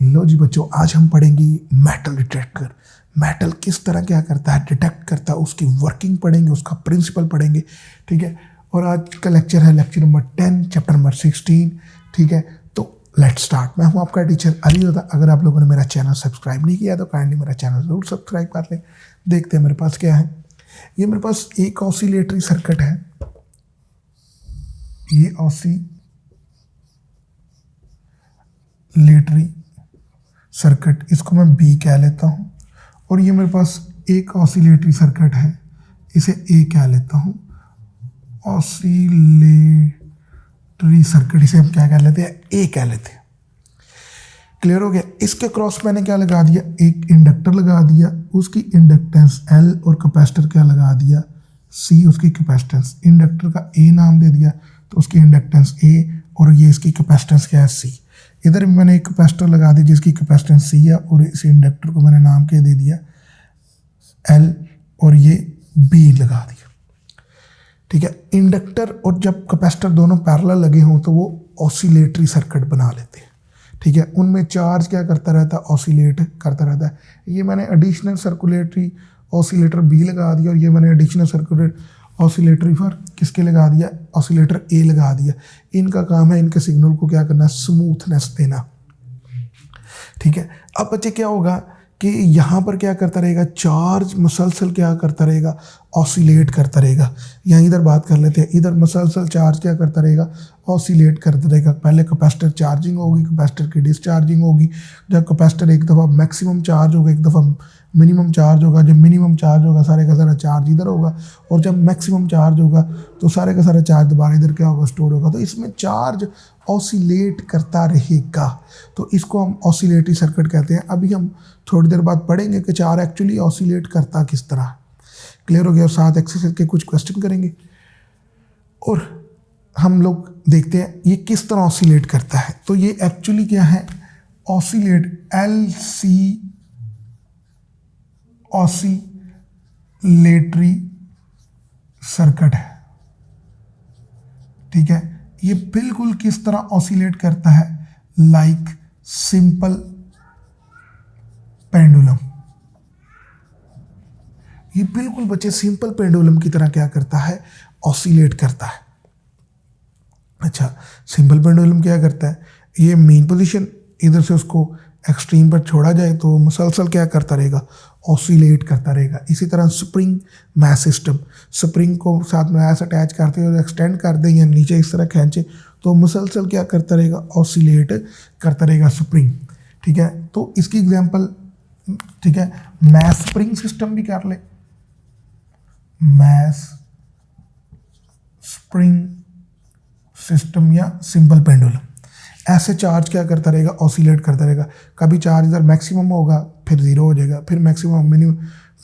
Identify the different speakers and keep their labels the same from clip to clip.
Speaker 1: लो जी बच्चों, आज हम पढ़ेंगे मेटल डिटेक्टर। मेटल किस तरह क्या करता है, डिटेक्ट करता है, उसकी वर्किंग पढ़ेंगे, उसका प्रिंसिपल पढ़ेंगे। ठीक है, और आज का लेक्चर है लेक्चर नंबर 10 चैप्टर नंबर 16। ठीक है, तो लेट्स स्टार्ट। मैं हूं आपका टीचर अली होता। अगर आप लोगों ने मेरा चैनल सब्सक्राइब नहीं किया तो काइंडली मेरा चैनल जरूर सब्सक्राइब कर लें। देखते हैं मेरे पास क्या है। ये मेरे पास एक ऑसिलेटरी सर्किट है। ये ऑसिलेटरी सर्किट, इसको मैं बी कह लेता हूँ। और ये मेरे पास एक ऑसिलेटरी सर्किट है, इसे ए कह लेता हूँ। ऑसिलेटरी सर्किट, इसे हम क्या कह लेते हैं, ए कह लेते हैं। क्लियर हो गया। इसके क्रॉस मैंने क्या लगा दिया, एक इंडक्टर लगा दिया, उसकी इंडक्टेंस एल और कैपेसिटर क्या लगा दिया, सी उसकी कैपेसिटेंस। इंडक्टर का ए नाम दे दिया तो उसकी इंडक्टेंस ए, और ये इसकी कैपेसिटेंस क्या है, सी। इधर मैंने एक कैपेसिटर लगा दी जिसकी कैपेसिटेंस सी है, और इस इंडक्टर को मैंने नाम क्या दे दिया, एल, और ये बी लगा दिया। ठीक है, इंडक्टर और जब कैपेसिटर दोनों पैरेलल लगे हों तो वो ऑसिलेटरी सर्किट बना लेते हैं। ठीक है, उनमें चार्ज क्या करता रहता है, ऑसिलेट करता रहता है। ये मैंने एडिशनल सर्कुलेटरी ऑसिलेटर बी लगा दिया, और ये मैंने एडिशनल सर्कुलेट ऑसिलेटरी फॉर किसके लगा दिया, ऑसिलेटर ए लगा दिया। इनका काम है इनके सिग्नल को क्या करना, स्मूथनेस देना। ठीक है, अब बच्चे क्या होगा कि यहाँ पर क्या करता रहेगा, चार्ज मुसलसल क्या करता रहेगा, ऑसिलेट करता रहेगा। यहाँ इधर बात कर लेते हैं, इधर मुसलसल चार्ज क्या करता रहेगा, ऑसिलेट करता रहेगा। पहले कैपेसिटर चार्जिंग होगी, कैपेसिटर की डिस्चार्जिंग होगी। जब कैपेसिटर एक दफ़ा मैक्सिमम चार्ज होगा, एक दफ़ा मिनिमम चार्ज होगा। जब मिनिमम चार्ज होगा सारे का सारा चार्ज इधर होगा, और जब मैक्सिमम चार्ज होगा तो सारे का सारा चार्ज दोबारा इधर क्या होगा, स्टोर होगा। तो इसमें चार्ज ऑसिलेट करता रहेगा, तो इसको हम ऑसिलेटरी सर्किट कहते हैं। अभी हम थोड़ी देर बाद पढ़ेंगे कि चार्ज एक्चुअली ऑसिलेट करता किस तरह। क्लियर हो गया। और साथ एक्सरसाइज के कुछ क्वेश्चन करेंगे और हम लोग देखते हैं ये किस तरह ऑसिलेट करता है। तो ये एक्चुअली क्या है, oscillate, L C oscillatory circuit है। ठीक है, ये बिल्कुल किस तरह ऑसिलेट करता है, लाइक सिंपल पेंडुलम। ये बिल्कुल बच्चे सिंपल पेंडुलम की तरह क्या करता है, ऑसिलेट करता है। अच्छा, सिंपल पेंडुलम क्या करता है, ये मेन पोजीशन इधर से उसको एक्सट्रीम पर छोड़ा जाए तो मुसलसल क्या करता रहेगा, ऑसिलेट करता रहेगा। इसी तरह स्प्रिंग मैस सिस्टम, स्प्रिंग को साथ में मैस अटैच करते हैं और एक्सटेंड कर दें या नीचे इस तरह खींचे तो मुसलसल क्या करता रहेगा, ऑसिलेट करता रहेगा स्प्रिंग। ठीक है, तो इसकी एग्जांपल, ठीक है, मैस स्प्रिंग सिस्टम भी कर ले, मैस स्प्रिंग सिस्टम या सिंपल पेंडुलम। ऐसे चार्ज क्या करता रहेगा, ऑसिलेट करता रहेगा। कभी चार्ज इधर मैक्सिमम होगा फिर जीरो हो जाएगा, फिर मैक्सिमम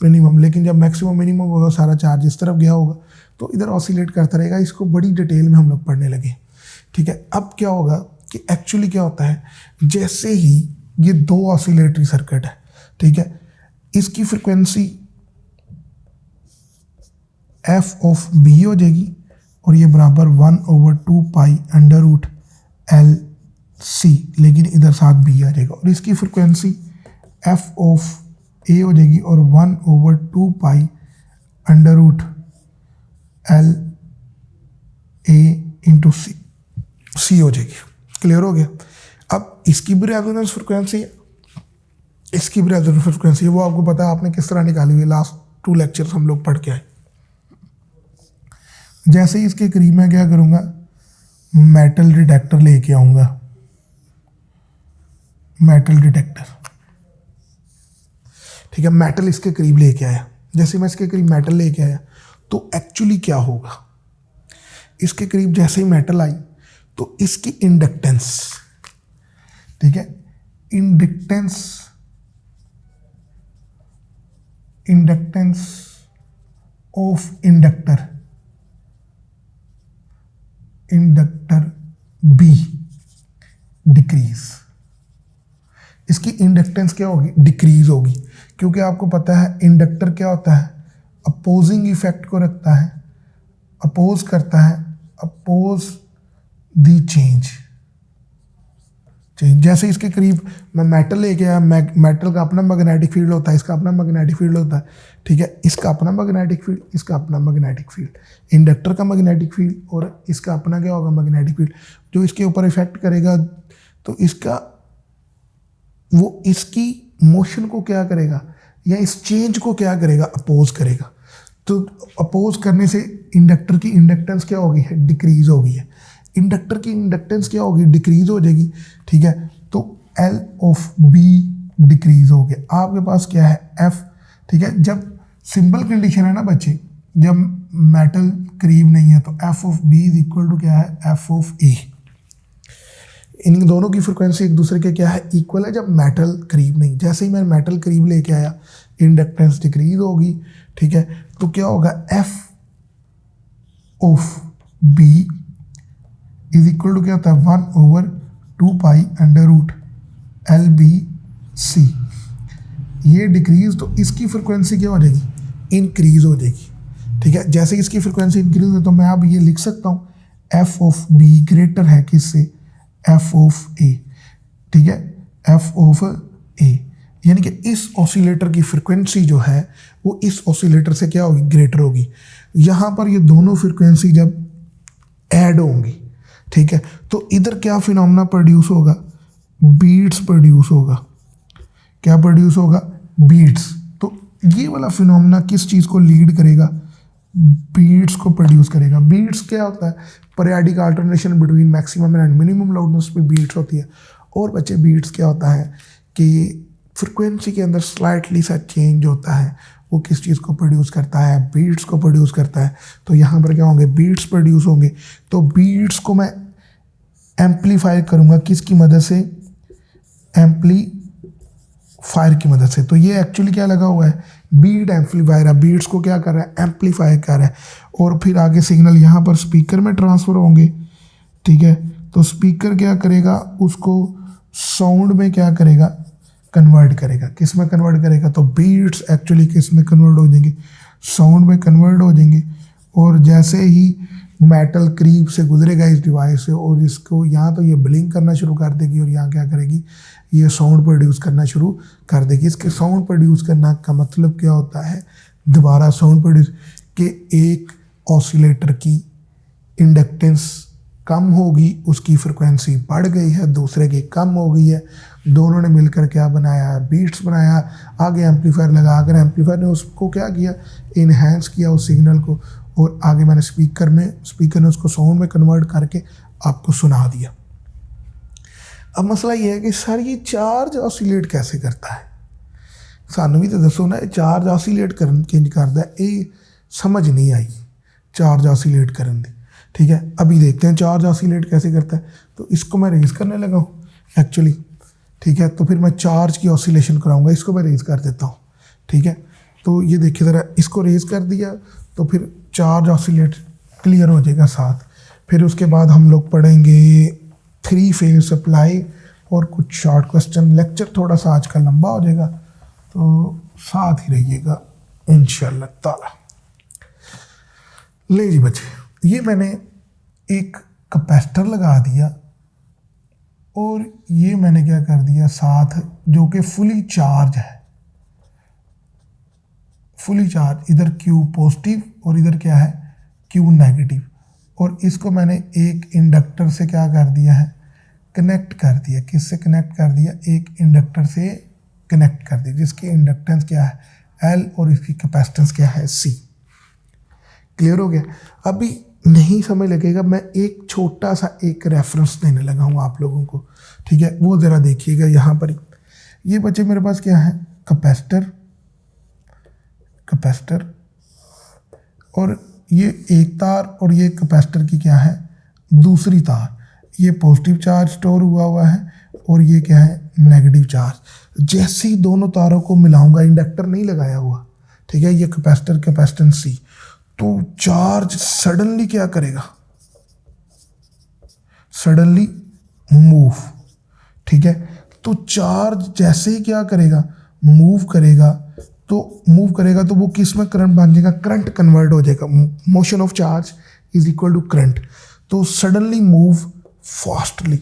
Speaker 1: मिनिमम, लेकिन जब मैक्सिमम मिनिमम होगा सारा चार्ज इस तरफ गया होगा तो इधर ऑसिलेट करता रहेगा। इसको बड़ी डिटेल में हम लोग पढ़ने लगे। ठीक है, अब क्या होगा कि एक्चुअली क्या होता है, जैसे ही ये दो ऑसिलेटरी सर्किट है, ठीक है, इसकी फ्रिक्वेंसी एफ ऑफ बी हो जाएगी, और ये बराबर 1/2 pi under root L C, लेकिन इधर साथ बी आ जाएगा। और इसकी फ्रिक्वेंसी एफ ऑफ ए हो जाएगी, और 1/2 pi under root L A into C हो जाएगी। क्लियर हो गया। अब इसकी भी रेजोनेंस फ्रिक्वेंसी है, इसकी भी रेजोनेंस फ्रिक्वेंसी है, वो आपको पता है, आपने किस तरह निकाली हुई, लास्ट 2 लेक्चर्स हम लोग पढ़ के आए। जैसे ही इसके करीब मैं क्या करूँगा, मेटल डिटेक्टर लेके आऊँगा, मेटल डिटेक्टर। ठीक है, मेटल इसके करीब लेके आया। जैसे मैं इसके करीब मेटल लेके आया तो एक्चुअली क्या होगा, इसके करीब जैसे ही मेटल आई तो इसकी इंडक्टेंस, ठीक है, inductance of inductor be decrease. इसकी इंडक्टेंस क्या होगी, डिक्रीज होगी, क्योंकि आपको पता है इंडक्टर क्या होता है, अपोजिंग इफेक्ट को रखता है, अपोज करता है, अपोज द चेंज। जैसे इसके करीब मैं मेटल लेके आया, मेटल का अपना मैग्नेटिक फील्ड होता है, इसका अपना मैग्नेटिक फील्ड होता है, ठीक है, इसका अपना मैग्नेटिक फील्ड, इसका अपना मैग्नेटिक फील्ड, इंडक्टर का मैग्नेटिक फील्ड और इसका अपना क्या होगा मैग्नेटिक फील्ड, जो इसके ऊपर इफेक्ट करेगा तो इसका वो इसकी मोशन को क्या करेगा या इस चेंज को क्या करेगा, अपोज करेगा। तो अपोज करने से इंडक्टर की इंडक्टेंस क्या होगी है, डिक्रीज हो गई है। इंडक्टर की इंडक्टेंस क्या होगी, डिक्रीज हो जाएगी, ठीक है। तो L ऑफ B डिक्रीज हो गया। आपके पास क्या है F, ठीक है। जब सिंपल कंडीशन है ना बच्चे, जब मेटल करीब नहीं है तो F of B is equal to क्या है, F ऑफ A। इन दोनों की फ्रिक्वेंसी एक दूसरे के क्या है, इक्वल है जब मेटल करीब नहीं। जैसे ही मैं मेटल करीब लेके आया इंडक्टेंस डिक्रीज होगी, ठीक है। तो क्या होगा, F of B is equal to क्या होता है 1/2 पाई अंडर रूट LBC। ये डिक्रीज, तो इसकी फ्रिक्वेंसी क्या हो जाएगी, इंक्रीज हो जाएगी, ठीक है। जैसे इसकी फ्रिक्वेंसी इंक्रीज हो तो मैं अब ये लिख सकता हूँ F ऑफ B ग्रेटर है किससे, F ऑफ A, ठीक है, F ऑफ A। यानी कि इस ऑसिलेटर की फ्रिक्वेंसी जो है वो इस ऑसिलेटर से क्या होगी, ग्रेटर होगी। यहाँ पर ये दोनों फ्रिक्वेंसी जब ऐड होंगी, ठीक है, तो इधर क्या फिनोमेना प्रोड्यूस होगा, बीट्स प्रोड्यूस होगा। क्या प्रोड्यूस होगा, बीट्स। तो ये वाला फिनोमेना किस चीज़ को लीड करेगा, बीट्स को प्रोड्यूस करेगा। बीट्स क्या होता है, periodic alternation between maximum and minimum loudness पे बीट्स होती है। और बच्चे बीट्स क्या होता है कि फ्रिक्वेंसी के अंदर स्लाइटली सा चेंज होता है, वो किस चीज़ को प्रोड्यूस करता है, बीट्स को प्रोड्यूस करता है। तो यहाँ पर क्या होंगे, बीट्स प्रोड्यूस होंगे। तो बीट्स को मैं एम्पलीफाई करूँगा किसकी मदद से, एम्पलीफायर की मदद से। तो ये एक्चुअली क्या लगा हुआ है, बीट एम्पलीफायर है, बीट्स को क्या कर रहा है, एम्पलीफाई कर रहा है। और फिर आगे सिग्नल यहाँ पर स्पीकर में ट्रांसफ़र होंगे, ठीक है। तो स्पीकर क्या करेगा, उसको साउंड में क्या करेगा, कन्वर्ट करेगा। किस में कन्वर्ट करेगा, तो बीट्स एक्चुअली किस में कन्वर्ट हो जाएंगे, साउंड में कन्वर्ट हो जाएंगे। और जैसे ही मेटल करीब से गुजरेगा इस डिवाइस से और इसको यहाँ तो ये ब्लिंक करना शुरू कर देगी और यहाँ क्या करेगी, ये साउंड प्रोड्यूस करना शुरू कर देगी। इसके साउंड प्रोड्यूस करना का मतलब क्या होता है, दोबारा साउंड प्रोड्यूस के एक ऑसिलेटर की इंडक्टेंस कम होगी, उसकी फ्रिक्वेंसी बढ़ गई है, दूसरे की कम हो गई है, दोनों ने मिलकर क्या बनाया, बीट्स बनाया। आगे एम्पलीफायर लगा, अगर एम्पलीफायर ने उसको क्या किया, इन्हेंस किया उस सिग्नल को, और आगे मैंने स्पीकर ने उसको साउंड में कन्वर्ट करके आपको सुना दिया। अब मसला ये है कि सर ये चार्ज ऑसिलेट कैसे करता है, सानू भी तो दसो ना, चार्ज ऑसिलेट करता है, ये समझ नहीं आई चार्ज ऑसिलेट करने दी, ठीक है। अभी देखते हैं चार्ज ऑसिलेट कैसे करता है। तो इसको मैं रेज करने लगा हूँ एक्चुअली, ठीक है। तो फिर मैं चार्ज की ऑसिलेशन कराऊंगा, इसको मैं रेज कर देता हूँ, ठीक है। तो ये देखिए ज़रा, इसको रेज कर दिया तो फिर चार्ज ऑसिलेट क्लियर हो जाएगा साथ। फिर उसके बाद हम लोग पढ़ेंगे 3 फेज सप्लाई और कुछ शॉर्ट क्वेश्चन। लेक्चर थोड़ा सा आज का लंबा हो जाएगा, तो साथ ही रहिएगा इंशाल्लाह ताला। ले जी बच्चे, ये मैंने एक कैपेसिटर लगा दिया और ये मैंने क्या कर दिया साथ, जो कि फुली चार्ज है, फुली चार्ज। इधर Q पॉजिटिव और इधर क्या है, Q नेगेटिव। और इसको मैंने एक इंडक्टर से क्या कर दिया है, कनेक्ट कर दिया। किससे कनेक्ट कर दिया, एक इंडक्टर से कनेक्ट कर दिया, जिसकी इंडक्टेंस क्या है L और इसकी कैपेसिटेंस क्या है C। क्लियर हो गया। अभी नहीं समझ लगेगा, मैं एक छोटा सा एक रेफरेंस देने लगा हूँ आप लोगों को, ठीक है। वो ज़रा देखिएगा यहाँ पर। ये बच्चे मेरे पास क्या है, कैपेसिटर और ये एक तार और ये कैपेसिटर की क्या है, दूसरी तार। ये पॉजिटिव चार्ज स्टोर हुआ है और ये क्या है, नेगेटिव चार्ज। जैसे ही दोनों तारों को मिलाऊंगा, इंडक्टर नहीं लगाया हुआ, ठीक है, ये कैपेसिटर कैपेसिटेंस C, तो चार्ज सडनली क्या करेगा, सडनली मूव, ठीक है। तो चार्ज जैसे ही क्या करेगा, मूव करेगा तो वो किस में करंट बन जाएगा, करंट कन्वर्ट हो जाएगा। Motion of charge is equal to current. तो सडनली मूव फास्टली,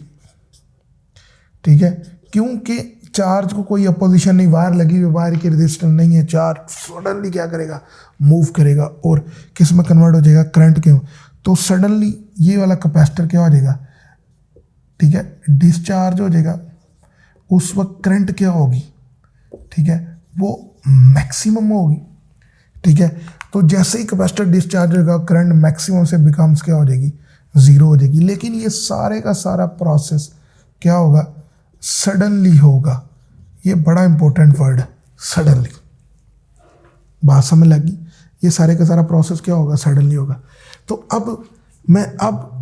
Speaker 1: ठीक है, क्योंकि चार्ज को कोई अपोजिशन नहीं, वायर लगी हुई, वायर की रेजिस्टेंस नहीं है, चार्ज सडनली क्या करेगा, मूव करेगा और किस में कन्वर्ट हो जाएगा, करंट के। तो सडनली ये वाला कैपेसिटर क्या हो जाएगा, ठीक है, डिस्चार्ज हो जाएगा। उस वक्त करंट क्या होगी, ठीक है, वो मैक्सिमम होगी। ठीक है, तो जैसे ही कैपेसिटर डिस्चार्ज होगा करंट मैक्सिमम से बिकम्स क्या हो जाएगी, ज़ीरो हो जाएगी। लेकिन ये सारे का सारा प्रोसेस क्या होगा, सडनली होगा। ये बड़ा इंपॉर्टेंट वर्ड है, सडनली। बात समझ लगी, ये सारे का सारा प्रोसेस क्या होगा, सडनली होगा। तो अब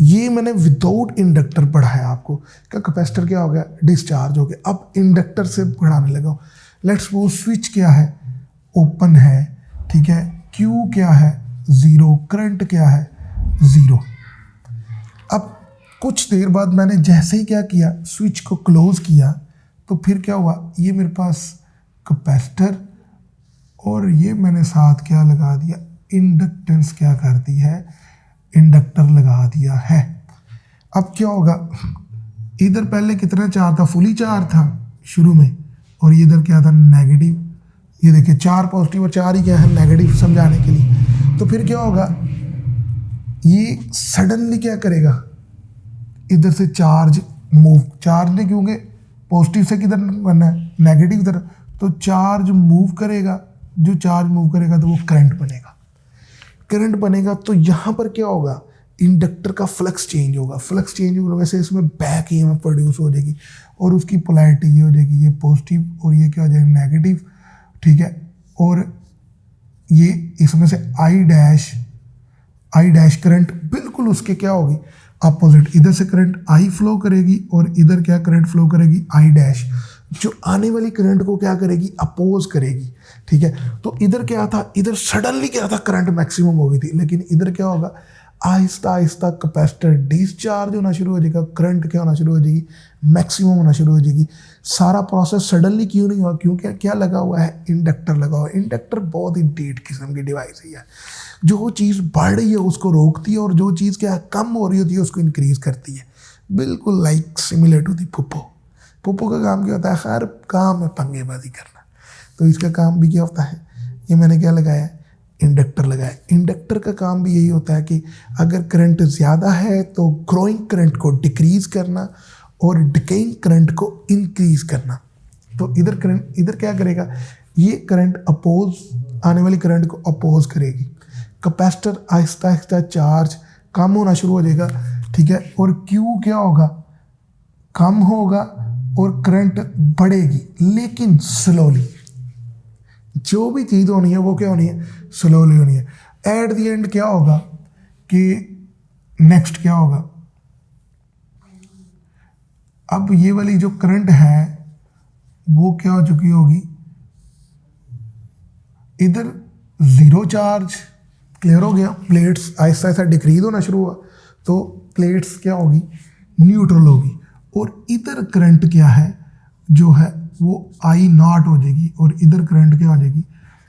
Speaker 1: ये मैंने विदाउट इंडक्टर पढ़ाया आपको, क्या कैपेसिटर क्या हो गया, डिस्चार्ज हो गया। अब इंडक्टर से पढ़ाने लगा। लेट्स वो स्विच क्या है, ओपन है, ठीक है, क्यू क्या है, ज़ीरो, करंट क्या है, ज़ीरो। अब कुछ देर बाद मैंने जैसे ही क्या किया, स्विच को क्लोज किया, तो फिर क्या हुआ, ये मेरे पास कैपेसिटर और ये मैंने साथ क्या लगा दिया, इंडक्टेंस क्या कर दी है, इंडक्टर लगा दिया है। अब क्या होगा, इधर पहले कितना चार्ज था, फुली चार्ज था शुरू में, और इधर क्या था, नेगेटिव। ये देखिए 4 पॉजिटिव और 4 ही क्या है, नेगेटिव, समझाने के लिए। तो फिर क्या होगा, ये सडनली क्या करेगा, इधर से चार्ज मूव, चार्ज ने क्योंकि पॉजिटिव से किधर करना है, नेगेटिव तरफ, तो चार्ज मूव करेगा। जो चार्ज मूव करेगा तो वो करंट बनेगा, करंट बनेगा। तो यहाँ पर क्या होगा, इंडक्टर का फ्लक्स चेंज होगा, फ्लक्स चेंज होने वजह से इसमें बैक ईएमएफ प्रोड्यूस हो जाएगी, और उसकी पोलैरिटी ये हो जाएगी, ये पॉजिटिव और ये क्या हो जाएगा, नेगेटिव। ठीक है, और ये इसमें से आई डैश करंट बिल्कुल उसके क्या होगी, अपोजिट। इधर से करंट आई फ्लो करेगी और इधर क्या करंट फ्लो करेगी, आई डैश, जो आने वाली करंट को क्या करेगी, अपोज करेगी। ठीक है, तो इधर क्या था, इधर सडनली क्या था, करंट मैक्सिमम हो गई थी। लेकिन इधर क्या होगा, आहिस्ता आहिस्ता कैपेसिटर डिस्चार्ज होना शुरू हो जाएगा, करंट क्या होना शुरू हो जाएगी, मैक्सिमम होना शुरू हो जाएगी। सारा प्रोसेस सडनली क्यों नहीं हुआ, क्योंकि क्या लगा हुआ है, इंडक्टर लगा हुआ है। इंडक्टर बहुत ही डेट किस्म की डिवाइस है, जो चीज़ बढ़ रही है उसको रोकती है, और जो चीज़ क्या कम हो रही होती है उसको इंक्रीज करती है। बिल्कुल लाइक सिमिलर टू दी पुप्पो का काम क्या होता है, हर काम में पंगेबाजी करना। तो इसका काम भी क्या होता है, ये मैंने क्या लगाया, इंडक्टर लगाया। इंडक्टर का काम भी यही होता है कि अगर करंट ज़्यादा है तो ग्रोइंग करंट को डिक्रीज करना और डिकेइंग करंट को इंक्रीज करना। तो इधर करंट, इधर क्या करेगा, ये करंट अपोज, आने वाली करंट को अपोज करेगी। कैपेसिटर आहिस्ता आहिस्ता चार्ज कम होना शुरू हो जाएगा। ठीक है, और क्यू क्या होगा, कम होगा और करंट बढ़ेगी, लेकिन स्लोली। जो भी चीज़ होनी है वो क्या होनी है, स्लोली होनी है। एट द एंड क्या होगा कि नेक्स्ट क्या होगा, अब ये वाली जो करंट है वो क्या हो चुकी होगी, इधर ज़ीरो चार्ज, क्लियर हो गया। प्लेट्स आहिस्ता आहिस्ता डिक्रीज होना शुरू हुआ, तो प्लेट्स क्या होगी, न्यूट्रल होगी। और इधर करंट क्या है, जो है वो आई नॉट हो जाएगी, और इधर करंट क्या हो जाएगी,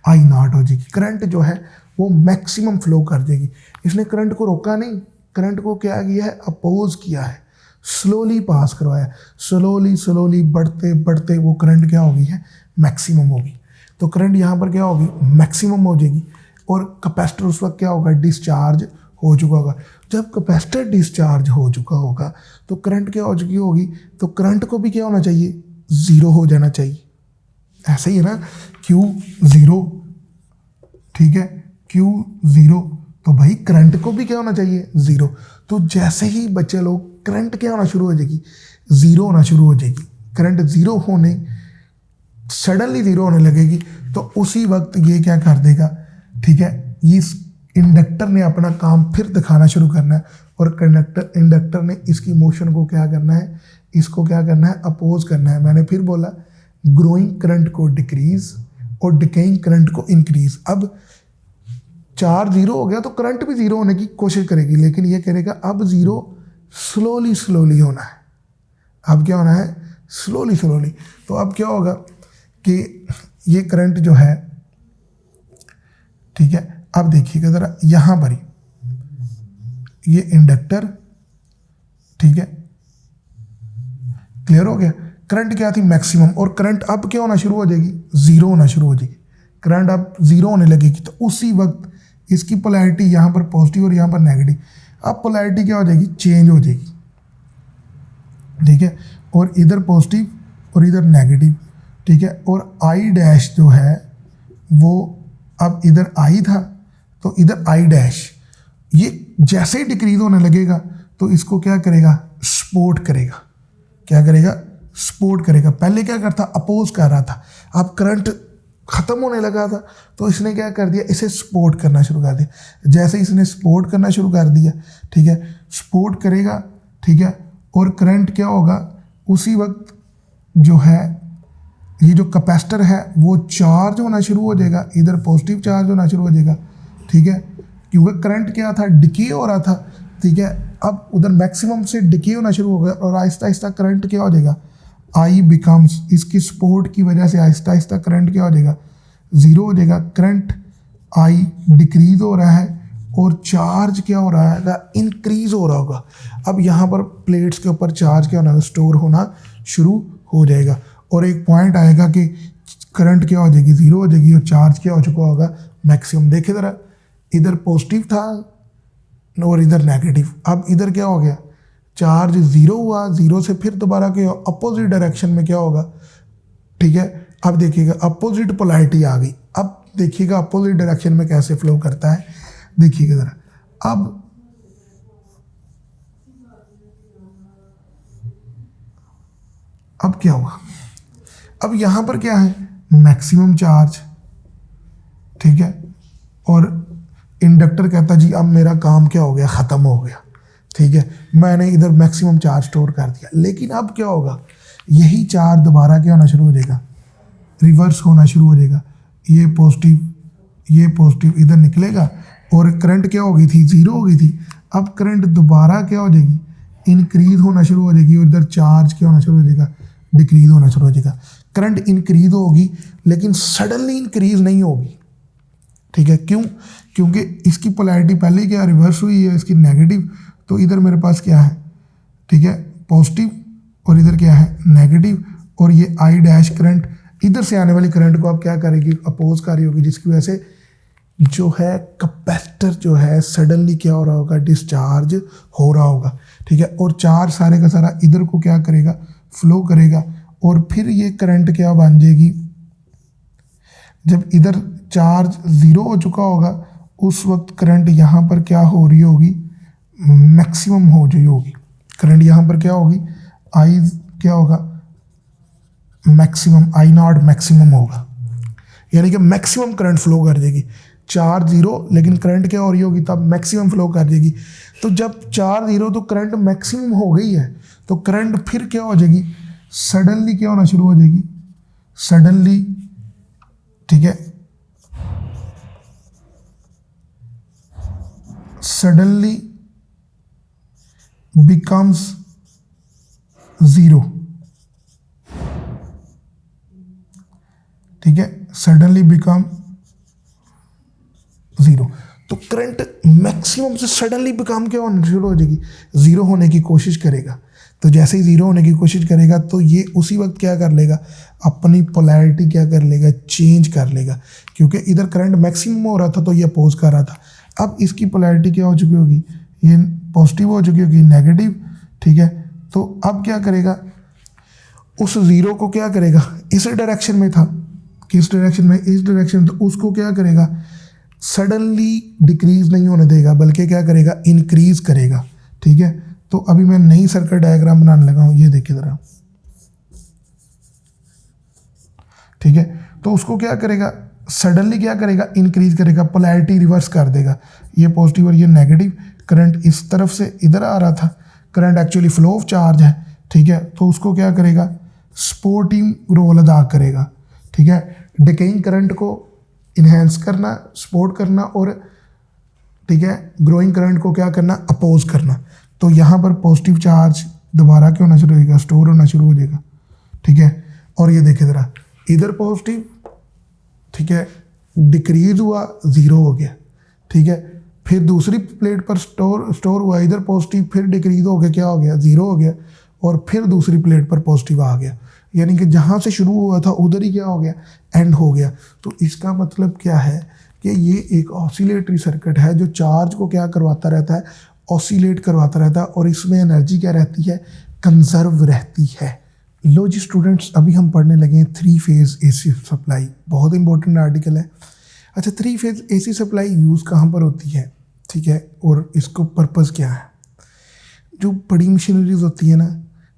Speaker 1: आई नॉट हो जाएगी। करंट जो है वो मैक्सिमम फ्लो कर देगी। इसने करंट को रोका नहीं, करंट को क्या किया है, अपोज किया है, स्लोली पास करवाया। स्लोली बढ़ते बढ़ते वो करंट क्या होगी है, मैक्सिमम होगी। तो करंट यहाँ पर क्या होगी, मैक्सिमम हो जाएगी, और कैपेसिटर उस वक्त क्या होगा, डिस्चार्ज हो चुका होगा। जब कैपेसिटर डिस्चार्ज हो चुका होगा तो करंट क्या हो चुकी होगी, तो करंट को भी क्या होना चाहिए, ज़ीरो हो जाना चाहिए। ऐसे ही है ना, क्यू ज़ीरो, ठीक है, क्यू ज़ीरो, तो भाई करंट को भी क्या होना चाहिए, ज़ीरो। तो जैसे ही बच्चे लोग, करंट क्या होना शुरू हो जाएगी, ज़ीरो होना शुरू हो जाएगी। करंट ज़ीरो होने, सडनली ज़ीरो होने लगेगी, तो उसी वक्त ये क्या कर देगा, ठीक है, इस इंडक्टर ने अपना काम फिर दिखाना शुरू करना है, और इंडक्टर ने इसकी मोशन को क्या करना है, इसको क्या करना है, अपोज करना है। मैंने फिर बोला, ग्रोइंग करंट को डिक्रीज और डिकेइंग करंट को इंक्रीज। अब चार्ज ज़ीरो हो गया तो करंट भी ज़ीरो होने की कोशिश करेगी, लेकिन ये करेगा अब ज़ीरो स्लोली होना है। अब क्या होना है, स्लोली। तो अब क्या होगा कि ये करंट जो है, ठीक है, अब देखिएगा ज़रा यहाँ पर ही, ये इंडक्टर, ठीक है, क्लियर हो गया। करंट क्या थी, मैक्सिमम, और करंट अब क्या होना शुरू हो जाएगी, ज़ीरो होना शुरू हो जाएगी। करंट अब ज़ीरो होने लगेगी तो उसी वक्त इसकी पोलैरिटी यहाँ पर पॉजिटिव और यहाँ पर नेगेटिव, अब पोलैरिटी क्या हो जाएगी, चेंज हो जाएगी, ठीक है, और इधर पॉजिटिव और इधर नेगेटिव, ठीक है। और आई डैश जो है वो अब इधर आई था तो इधर आई डैश, ये जैसे ही डिक्रीज होने लगेगा तो इसको क्या करेगा, सपोर्ट करेगा। क्या करेगा, सपोर्ट करेगा। पहले क्या करता, अपोज कर रहा था, अब करंट ख़त्म होने लगा था तो इसने क्या कर दिया, इसे सपोर्ट करना शुरू कर दिया। जैसे इसने सपोर्ट करना शुरू कर दिया, ठीक है, सपोर्ट करेगा, ठीक है, और करंट क्या होगा, उसी वक्त जो है ये जो कैपेसिटर है वो चार्ज होना शुरू हो जाएगा, इधर पॉजिटिव चार्ज होना शुरू हो जाएगा, ठीक है, क्योंकि करंट क्या था, डिके हो रहा था, ठीक है। अब उधर मैक्सिमम से डिके होना शुरू हो गया और आहिस्ता आहिस्ता करंट क्या हो जाएगा, आई बिकम्स, इसकी सपोर्ट की वजह से आहिस्ता आहिस्ता करंट क्या हो जाएगा, ज़ीरो हो जाएगा। करंट आई डिक्रीज हो रहा है और चार्ज क्या हो रहा है, इंक्रीज हो रहा होगा। अब यहाँ पर प्लेट्स के ऊपर चार्ज क्या होना, स्टोर होना शुरू हो जाएगा और एक पॉइंट आएगा कि करंट क्या हो जाएगी, ज़ीरो हो जाएगी और चार्ज क्या हो चुका होगा, मैक्सिमम। देखिए ज़रा, इधर पॉजिटिव था और इधर नेगेटिव, अब इधर क्या हो गया, चार्ज ज़ीरो हुआ, ज़ीरो से फिर दोबारा क्या अपोजिट डायरेक्शन में क्या होगा, ठीक है। अब देखिएगा अपोजिट पोलैरिटी आ गई, अब देखिएगा अपोजिट डायरेक्शन में कैसे फ्लो करता है, देखिएगा ज़रा। अब क्या हुआ, अब यहाँ पर क्या है, मैक्सिमम चार्ज, ठीक है, और इंडक्टर कहता जी अब मेरा काम क्या हो गया, ख़त्म हो गया, ठीक है, मैंने इधर मैक्सिमम चार्ज स्टोर कर दिया। लेकिन अब क्या होगा, यही चार्ज दोबारा क्या होना शुरू हो जाएगा, रिवर्स होना शुरू हो जाएगा। ये पॉजिटिव इधर निकलेगा और करंट क्या हो गई थी, ज़ीरो हो गई थी। अब करंट दोबारा क्या हो जाएगी, इंक्रीज होना शुरू हो जाएगी और इधर चार्ज क्या होना शुरू हो जाएगा, डिक्रीज होना शुरू हो जाएगा। करंट इंक्रीज होगी लेकिन सडनली इंक्रीज नहीं होगी, ठीक है, क्यों, क्योंकि इसकी पोलैरिटी पहले क्या रिवर्स हुई है, इसकी नेगेटिव, तो इधर मेरे पास क्या है, ठीक है, पॉजिटिव और इधर क्या है, नेगेटिव, और ये आई डैश करंट इधर से आने वाली करंट को आप क्या करेगी, अपोज कर रही होगी, जिसकी वजह से जो है कैपेसिटर जो है सडनली क्या हो रहा होगा, डिस्चार्ज हो रहा होगा, ठीक है, और चार्ज सारे का सारा इधर को क्या करेगा, फ्लो करेगा और फिर ये करंट क्या बन जाएगी, जब इधर चार्ज ज़ीरो हो चुका होगा उस वक्त करंट यहाँ पर क्या हो रही होगी, मैक्सिमम हो रही होगी। करंट यहाँ पर क्या होगी, आई क्या होगा, मैक्सिमम, आई नॉट मैक्सिमम होगा, यानी कि मैक्सिमम करंट फ्लो कर देगी। चार्ज ज़ीरो लेकिन करंट क्या हो रही होगी, तब मैक्सिमम फ्लो कर देगी। तो जब चार्ज ज़ीरो तो करंट मैक्सिमम हो गई है, तो करंट फिर क्या हो जाएगी, सडनली क्या होना शुरू हो जाएगी, सडनली, ठीक है, सडनली बिकम्स ज़ीरो, ठीक है, सडनली बिकम ज़ीरो। तो करंट मैक्सिमम से सडनली बिकम क्या होना शुरू हो जाएगी, ज़ीरो होने की कोशिश करेगा। तो जैसे ही ज़ीरो होने की कोशिश करेगा तो ये उसी वक्त क्या कर लेगा, अपनी पोलैरिटी क्या कर लेगा, चेंज कर लेगा, क्योंकि इधर करंट मैक्सिमम हो रहा था तो ये अपोज कर रहा था। अब इसकी पोलैरिटी क्या हो चुकी होगी, ये पॉजिटिव हो चुकी होगी, नेगेटिव, ठीक है। तो अब क्या करेगा, उस ज़ीरो को क्या करेगा, इस डायरेक्शन में था, किस डायरेक्शन में, इस डायरेक्शन, तो उसको क्या करेगा, सडनली डिक्रीज नहीं होने देगा बल्कि क्या करेगा, इंक्रीज करेगा, ठीक है। तो अभी मैं नई सर्किट डायग्राम बनाने लगा हूँ, ये देखिए ज़रा, ठीक है। तो उसको क्या करेगा, सडनली क्या करेगा, इंक्रीज करेगा, पोलैरिटी रिवर्स कर देगा, ये पॉजिटिव और ये नेगेटिव। करंट इस तरफ से इधर आ रहा था, current actually flow of charge है, ठीक है, तो उसको क्या करेगा, सपोर्टिंग रोल अदा करेगा, ठीक है, डिकेइंग करंट को इन्हेंस करना, सपोर्ट करना, और ठीक है, ग्रोइंग करंट को क्या करना, अपोज करना। तो यहाँ पर पॉजिटिव चार्ज दोबारा क्या होना शुरू हो जाएगा, स्टोर होना शुरू हो जाएगा, ठीक है। और ये देखिए ज़रा, इधर पॉजिटिव, ठीक है, डिक्रीज हुआ, ज़ीरो हो गया, ठीक है, फिर दूसरी प्लेट पर स्टोर हुआ, इधर पॉजिटिव, फिर डिक्रीज हो गया, क्या हो गया, ज़ीरो हो गया, और फिर दूसरी प्लेट पर पॉजिटिव आ गया, यानी कि जहाँ से शुरू हुआ था उधर ही क्या हो गया, एंड हो गया। तो इसका मतलब क्या है कि ये एक ऑसिलेटरी सर्किट है जो चार्ज को क्या करवाता रहता है, ऑसिलेट करवाता रहता है, और इसमें एनर्जी क्या रहती है, कंजर्व रहती है। लो जी स्टूडेंट्स, अभी हम पढ़ने लगे हैं 3 फेज़ एसी सप्लाई, बहुत इंपॉर्टेंट आर्टिकल है। अच्छा, 3 फेज़ एसी सप्लाई यूज़ कहाँ पर होती है, ठीक है, और इसको पर्पज़ क्या है। जो बड़ी मशीनरीज होती है ना,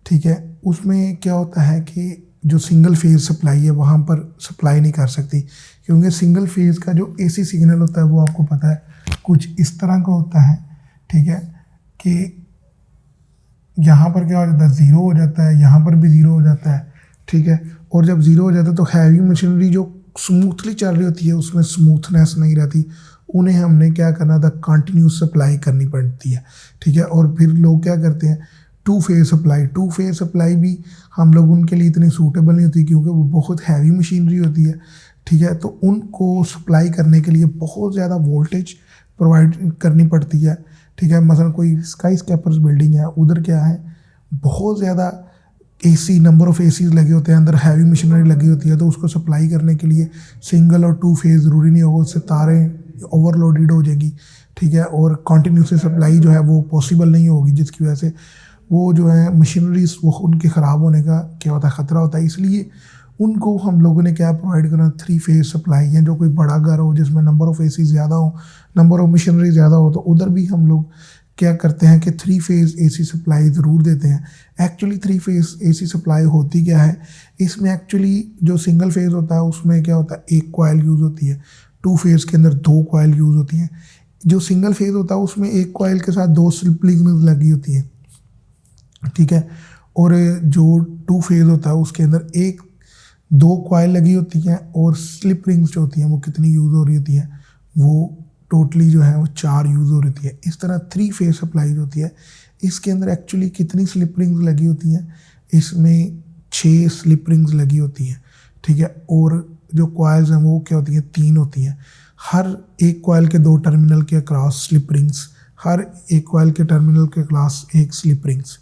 Speaker 1: ठीक है, उसमें क्या होता है कि जो सिंगल फेज़ सप्लाई है वहाँ पर सप्लाई नहीं कर सकती, क्योंकि सिंगल फेज़ का जो एसी सिग्नल होता है वो आपको पता है कुछ इस तरह का होता है, ठीक है, कि यहाँ पर क्या हो जाता है, ज़ीरो हो जाता है, यहाँ पर भी ज़ीरो हो जाता है, ठीक है। और जब ज़ीरो हो जाता है तो हैवी मशीनरी जो स्मूथली चल रही होती है उसमें स्मूथनेस नहीं रहती, उन्हें हमने क्या करना था, कंटिन्यूस सप्लाई करनी पड़ती है, ठीक है। और फिर लोग क्या करते हैं, 2 फेज़ सप्लाई। 2 फेज़ सप्लाई भी हम लोग उनके लिए इतनी सूटेबल नहीं होती क्योंकि वो बहुत हैवी मशीनरी होती है, ठीक है। तो उनको सप्लाई करने के लिए बहुत ज़्यादा वोल्टेज प्रोवाइड करनी पड़ती है, ठीक है। मसलन कोई स्काई स्कैपर्स बिल्डिंग है, उधर क्या है, बहुत ज़्यादा एसी, नंबर ऑफ़ एसीज लगे होते हैं, अंदर हैवी मशीनरी लगी होती है, तो उसको सप्लाई करने के लिए सिंगल और 2 फेज़ ज़रूरी नहीं होगा, उससे तारें ओवरलोडेड हो जाएगी, ठीक है, और कंटिन्यूस सप्लाई जो है वो पॉसिबल नहीं होगी, जिसकी वजह से वो जो है मशीनरीज वो उनके ख़राब होने का क्या होता है, ख़तरा होता है। इसलिए उनको हम लोगों ने क्या प्रोवाइड करना, 3 फेज़ सप्लाई है। जो कोई बड़ा घर हो जिसमें नंबर ऑफ़ एसी ज़्यादा हो, नंबर ऑफ़ मशीनरी ज़्यादा हो, तो उधर भी हम लोग क्या करते हैं कि 3 फेज़ एसी सप्लाई ज़रूर देते हैं। एक्चुअली 3 फेज़ एसी सप्लाई होती क्या है, इसमें एक्चुअली जो सिंगल फेज़ होता है उसमें क्या होता है, एक कॉइल यूज़ होती है। 2 फेज़ के अंदर 2 कॉइल यूज़ होती हैं। जो सिंगल फेज़ होता है उसमें एक कॉइल के साथ 2 स्लिप रिंग्स लगी होती हैं, ठीक है। और जो 2 फेज़ होता है उसके अंदर 2 कॉइल लगी होती हैं, और स्लिप रिंग्स जो होती हैं वो कितनी यूज़ हो रही होती हैं, वो टोटली जो है वो 4 यूज़ हो रही होती है। इस तरह 3 फेज़ सप्लाई होती है, इसके अंदर एक्चुअली कितनी स्लिप रिंग्स लगी होती हैं, इसमें 6 स्लिप रिंग्स लगी होती हैं, ठीक है। और जो कॉइल्स हैं वो क्या होती हैं, 3 होती हैं। हर एक कॉइल के 2 टर्मिनल के अक्रॉस स्लिप रिंग्स, हर एक कॉइल के टर्मिनल के अक्रॉस एक स्लिप रिंग्स।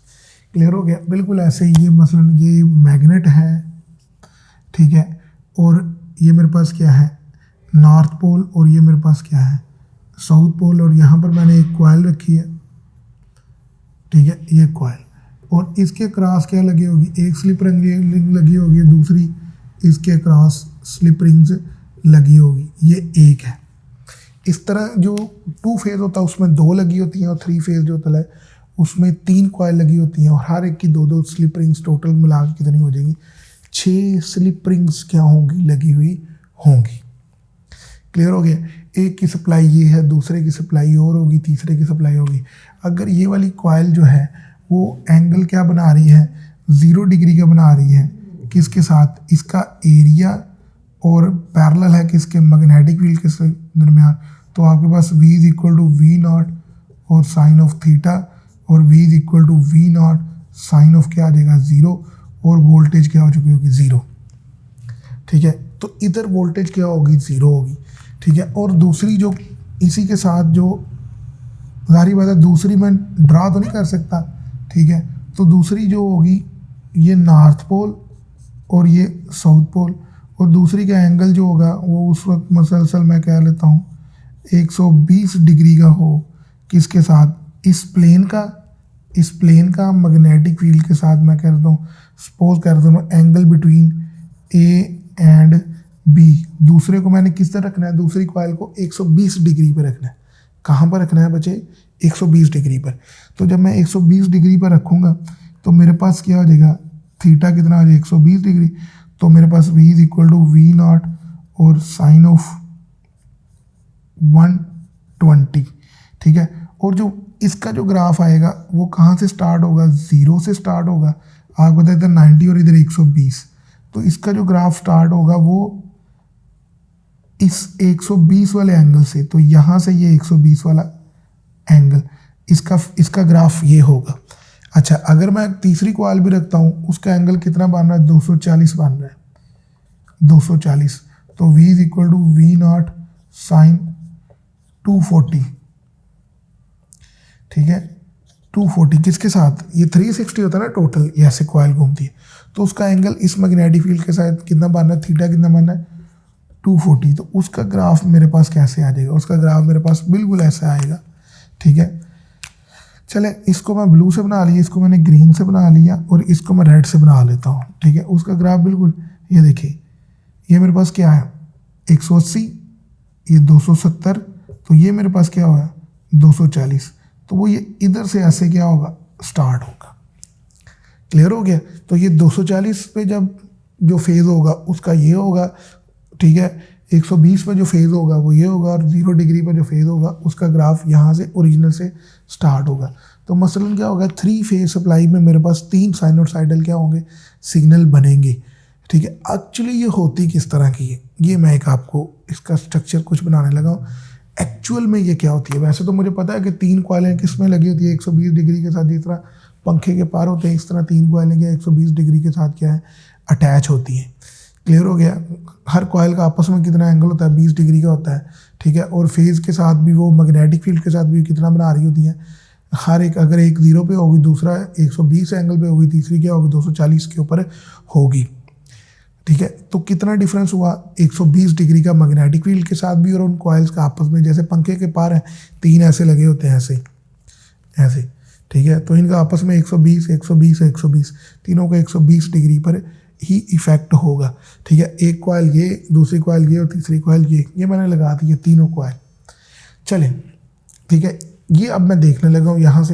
Speaker 1: क्लियर हो गया। बिल्कुल ऐसे ही ये मसलन ये मैग्नेट है, ठीक है, और ये मेरे पास क्या है, नॉर्थ पोल, और ये मेरे पास क्या है, साउथ पोल, और यहाँ पर मैंने एक कॉइल रखी है, ठीक है, ये कॉइल, और इसके क्रॉस क्या लगी होगी, एक स्लिप रिंग लगी होगी, दूसरी इसके क्रॉस स्लिप रिंग्स लगी होगी, ये एक है। इस तरह जो 2 फेज़ होता है उसमें 2 लगी होती हैं, और 3 फेज़ जो होता है उसमें 3 कॉइल लगी होती हैं, और हर एक की 2-2 स्लिप रिंग्स, टोटल मिला के कितनी हो जाएगी, 6 स्लिप रिंग्स क्या होंगी, लगी हुई होंगी। क्लियर हो गया। एक की सप्लाई ये है, दूसरे की सप्लाई और होगी, तीसरे की सप्लाई होगी। अगर ये वाली कॉइल जो है वो एंगल क्या बना रही है, 0 डिग्री का बना रही है, किसके साथ, इसका एरिया और पैरेलल है किसके, मैग्नेटिक फील्ड के दरमियान, तो आपके पास V is equal to V0 और साइन ऑफ थीटा, और V is equal to V0 sine of क्या आ जाएगा, 0, और वोल्टेज क्या हो चुकी होगी, 0, ठीक है। तो इधर वोल्टेज क्या होगी, 0 होगी, ठीक है। और दूसरी जो इसी के साथ जो जाहिर बात है, दूसरी मैं ड्रा तो नहीं कर सकता, ठीक है, तो दूसरी जो होगी ये नॉर्थ पोल और ये साउथ पोल, और दूसरी का एंगल जो होगा वो उस वक्त मसलसल मैं कह लेता हूँ 120 डिग्री का हो, किसके साथ, इस प्लेन का मैग्नेटिक फील्ड के साथ। मैं कह देता हूँ, सपोज कर देता हूँ angle between a and b, दूसरे को मैंने किस तरह रखना है, दूसरी कॉइल को 120 डिग्री पर रखना है। कहाँ पर रखना है बच्चे, 120 डिग्री पर। तो जब मैं 120 डिग्री पर रखूँगा तो मेरे पास क्या हो जाएगा, थीटा कितना हो जाएगा, 120 डिग्री, तो मेरे पास V is equal to V0 और साइन ऑफ 120, ठीक है। और जो इसका जो ग्राफ आएगा वो कहाँ से स्टार्ट होगा, 0 से स्टार्ट होगा। आपको पता है इधर 90 और इधर 120, तो इसका जो ग्राफ स्टार्ट होगा वो इस 120 वाले एंगल से, तो यहाँ से ये 120 वाला एंगल, इसका ग्राफ ये होगा। अच्छा, अगर मैं तीसरी कॉइल भी रखता हूँ, उसका एंगल कितना बन रहा है, 240 बन रहा है, 240, तो V is equal to V0 sine 240, ठीक है। 240 किसके साथ, ये 360 होता है ना टोटल, ये ऐसे कॉइल घूमती है, तो उसका एंगल इस मैग्नेटिक फील्ड के साथ कितना बनना है, थीटा कितना बनना है 240। तो उसका ग्राफ मेरे पास कैसे आ जाएगा, उसका ग्राफ मेरे पास बिल्कुल ऐसा आएगा, ठीक है। चले इसको मैं ब्लू से बना लिया, इसको मैंने ग्रीन से बना लिया और इसको मैं रेड से बना लेता हूँ, ठीक है। उसका ग्राफ बिल्कुल ये देखिए, ये मेरे पास क्या है 180, ये 270, तो ये मेरे पास क्या हुआ 240, तो वो ये इधर से ऐसे क्या होगा स्टार्ट होगा। क्लियर हो गया। तो ये 240 पे जब जो फेज़ होगा उसका ये होगा, ठीक है। 120 पे जो फेज़ होगा वो ये होगा, और 0 डिग्री पर जो फेज़ होगा उसका ग्राफ यहाँ से ओरिजिनल से स्टार्ट होगा। तो मसलन क्या होगा, 3 फेज सप्लाई में मेरे पास 3 साइनोसाइडल क्या होंगे सिग्नल बनेंगे, ठीक है। एक्चुअली ये होती किस तरह की है, ये मैं एक आपको इसका स्ट्रक्चर कुछ बनाने लगा हूँ। एक्चुअल में ये क्या होती है, वैसे तो मुझे पता है कि 3 कॉइलें किस में लगी होती है 120 डिग्री के साथ, जिस तरह पंखे के पार होते हैं इस तरह 3 कॉइलें क्या 120 डिग्री के साथ क्या है अटैच होती हैं। क्लियर हो गया। हर कॉइल का आपस में कितना एंगल होता है 20 डिग्री का होता है, ठीक है। और फेज़ के साथ भी वो मैग्नेटिक फील्ड के साथ भी कितना बना रही होती है, हर एक अगर एक 0 पे होगी, दूसरा 120 एंगल पे होगी, तीसरी क्या होगी 240 के ऊपर होगी, ठीक है। तो कितना डिफरेंस हुआ 120 डिग्री का मैग्नेटिक फील्ड के साथ भी और उन कॉइल्स का आपस में, जैसे पंखे के पार हैं 3 ऐसे लगे होते हैं ऐसे ऐसे, ठीक है। तो इनका आपस में 120 120 120 तीनों का 120 डिग्री पर ही इफेक्ट होगा, ठीक है। एक कॉइल ये, दूसरी कॉइल ये और तीसरी कॉइल ये मैंने लगा दी, ये तीनों कॉइल। चलें, ठीक है। ये अब मैं देखने लगा हूँ यहाँ से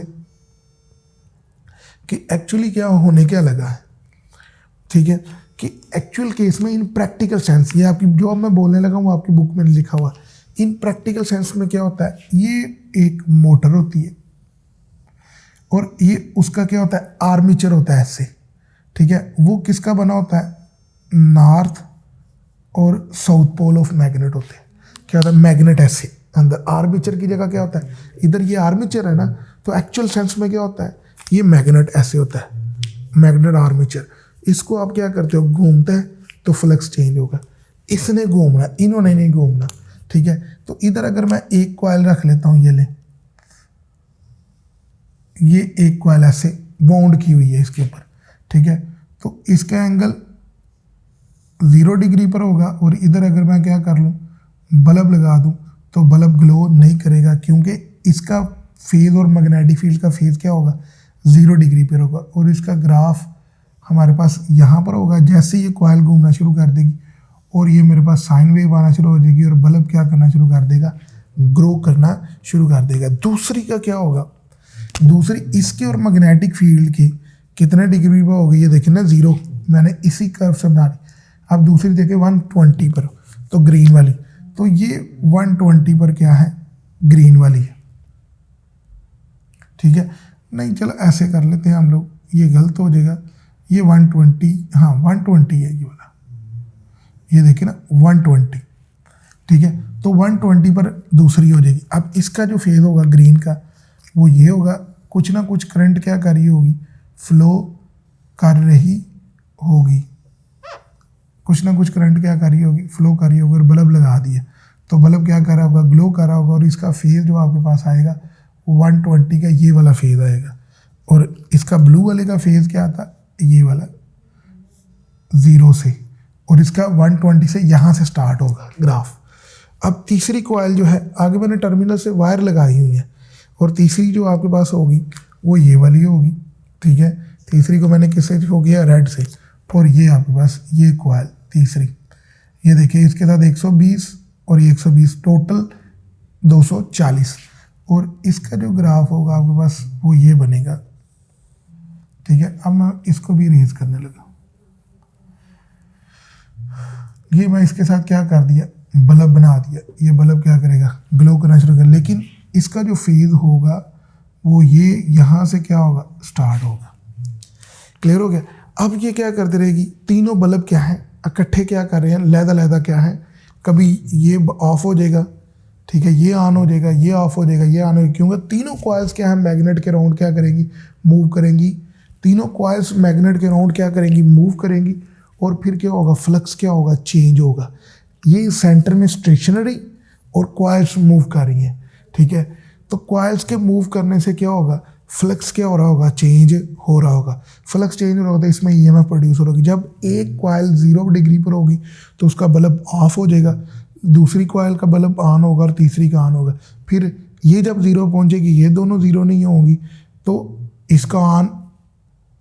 Speaker 1: कि एक्चुअली क्या होने क्या लगा है, ठीक है। कि एक्चुअल केस में इन प्रैक्टिकल सेंस, ये आपकी जो अब मैं बोलने लगा हूँ वो आपकी बुक में लिखा हुआ, इन प्रैक्टिकल सेंस में क्या होता है, ये एक मोटर होती है और ये उसका क्या होता है आर्मीचर होता है ऐसे, ठीक है। वो किसका बना होता है, नॉर्थ और साउथ पोल ऑफ मैग्नेट होते हैं। क्या होता है मैग्नेट ऐसे अंदर, आर्मीचर की जगह क्या होता है इधर ये आर्मीचर है ना, तो एक्चुअल सेंस में क्या होता है ये मैग्नेट ऐसे होता है, मैग्नेट आर्मीचर। इसको आप क्या करते हो, घूमता है तो फ्लक्स चेंज होगा, इसने घूमना इन्होंने नहीं घूमना, ठीक है। तो इधर अगर मैं एक कॉइल रख लेता हूँ, ये ले, ये एक कॉइल ऐसे बाउंड की हुई है इसके ऊपर, ठीक है। तो इसका एंगल 0 डिग्री पर होगा और इधर अगर मैं क्या कर लूँ बल्ब लगा दूँ तो बल्ब ग्लो नहीं करेगा, क्योंकि इसका फेज़ और मैग्नेटिक फील्ड का फेज़ क्या होगा 0 डिग्री पर होगा। और इसका ग्राफ हमारे पास यहाँ पर होगा, जैसे ये कॉइल घूमना शुरू कर देगी और ये मेरे पास साइन वेव आना शुरू हो जाएगी और बल्ब क्या करना शुरू कर देगा, ग्रो करना शुरू कर देगा। दूसरी का क्या होगा, दूसरी इसके और मैग्नेटिक फील्ड के कितने डिग्री पर होगी, ये देखिए ना 0, मैंने इसी कर्व से बना ली। अब दूसरी देखें 120 पर, तो ग्रीन वाली, तो ये 120 पर क्या है ग्रीन वाली है, ठीक है। नहीं चलो ऐसे कर लेते हैं हम लोग, ये गलत हो जाएगा, ये 120, हाँ 120 है ये वाला, ये देखिए ना 120, ठीक है। तो 120 पर दूसरी हो जाएगी। अब इसका जो फेज होगा ग्रीन का वो ये होगा, कुछ ना कुछ करंट क्या कर रही होगी, फ्लो कर रही होगी, कुछ ना कुछ करंट क्या कर रही होगी, फ्लो कर रही होगी, और बल्ब लगा दिया तो बल्ब क्या कर रहा होगा, ग्लो कर रहा होगा, और इसका फेज जो आपके पास आएगा वो 120 का ये वाला फेज आएगा, और इसका ब्लू वाले का फेज क्या आता ये वाला 0 से, और इसका 120 से यहाँ से स्टार्ट होगा ग्राफ। अब तीसरी कॉइल जो है, आगे मैंने टर्मिनल से वायर लगाई हुई है, और तीसरी जो आपके पास होगी वो ये वाली होगी, ठीक है। तीसरी को मैंने किससे हो गया, रेड से, और ये आपके पास ये कॉइल तीसरी, ये देखिए इसके साथ 120 और ये 120 टोटल 240, और इसका जो ग्राफ होगा आपके पास वो ये बनेगा, ठीक है। अब मैं इसको भी इरेज करने लगा, ये मैं इसके साथ क्या कर दिया, बल्ब बना दिया। ये बल्ब क्या करेगा, ग्लो करना शुरू कर, लेकिन इसका जो फेज होगा वो ये यहाँ से क्या होगा, स्टार्ट होगा। क्लियर हो गया। अब ये क्या करती रहेगी, तीनों बल्ब क्या है इकट्ठे क्या कर रहे हैं, लहदा क्या है, कभी ये ऑफ हो जाएगा, ठीक है, ये ऑन हो जाएगा, ये ऑफ हो जाएगा, ये ऑन हो जाएगा, क्योंकि तीनों कॉइल्स क्या है मैग्नेट के राउंड क्या करेंगी, मूव करेंगी। तीनों कॉइल्स मैग्नेट के राउंड क्या करेंगी, मूव करेंगी, और फिर क्या होगा, फ्लक्स क्या होगा, चेंज होगा। ये सेंटर में स्टेशनरी और कॉइल्स मूव कर रही हैं, ठीक है। तो कॉइल्स के मूव करने से क्या होगा, फ्लक्स क्या हो रहा होगा, चेंज हो रहा होगा। फ्लक्स चेंज हो रहा होगा तो इसमें ईएमएफ प्रोड्यूस होगी। जब एक कॉइल 0 डिग्री पर होगी तो उसका बल्ब ऑफ हो जाएगा, दूसरी कॉइल का बल्ब ऑन होगा और तीसरी का ऑन होगा। फिर ये जब 0 पहुंचेगी, ये दोनों 0 नहीं होंगी तो इसका ऑन,